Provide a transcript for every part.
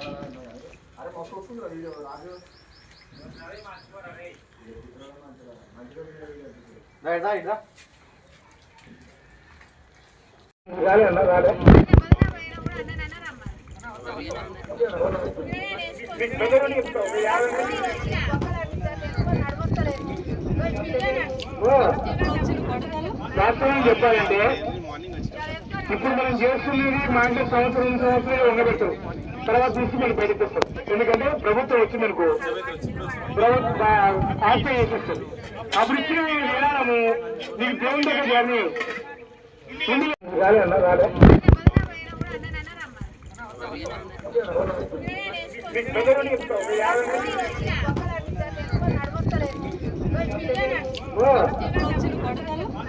అరే మస్తు వస్తుంది వీడియో రాజు రాలే అన్న రాలే వాస్తవం చెప్పాలంటే ఇప్పుడు మనం చేస్తున్నది మా ఇంట్లో సంవత్సరం ఉండబెట్టరు తర్వాత చూసి మనం బయటకు వస్తాం. ఎందుకంటే ప్రభుత్వం వచ్చిందనుకో ప్రభుత్వం యాక్షన్ చేసేస్తుంది. అప్పుడు ఇచ్చిన విధానము నీకు దేవుని దగ్గర కానీ రాలే అన్న రాలే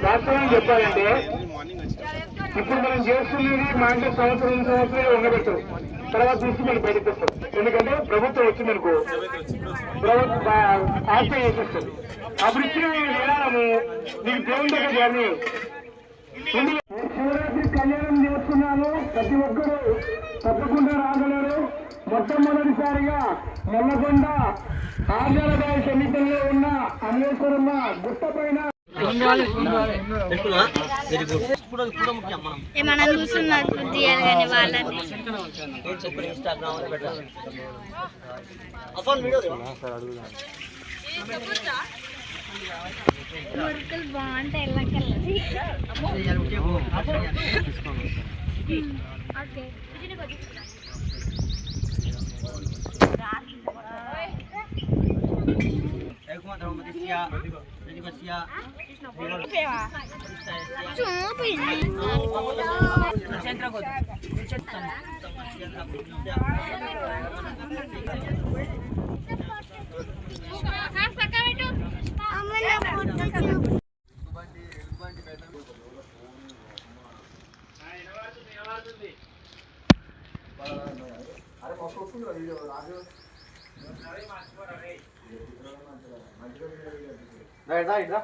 వాస్తవం చెప్పాలంటే ఇప్పుడు మనం చేస్తున్నది మా ఇంట్లో సంవత్సరం ఉండబెట్టరు తర్వాత చూసి మనం బయటకు వస్తాం. ఎందుకంటే ప్రభుత్వం వచ్చిందనుకో ప్రభుత్వం యాక్షన్ చేసేస్తుంది. అప్పుడు ఇచ్చిన విధానము నీకు దేవుని దగ్గర కానీ శివరాత్రి కళ్యాణం చేస్తున్నాము. ప్రతి ఒక్కరూ తప్పకుండా రాగలరు. మొట్టమొదటిసారిగా నల్లగొండ ఆంధ్రప్రదేశ్ సమితిలో ఉన్న అమలేశ్వరమ్మ గుట్ట పైన మనం చూస్తున్నట్టు తీయాలి కానీ వాళ్ళని మురుకులు బాగుంటాయి ఓకే అరే మస్తు వస్తుంది వీడియో రాజు ఇట్లా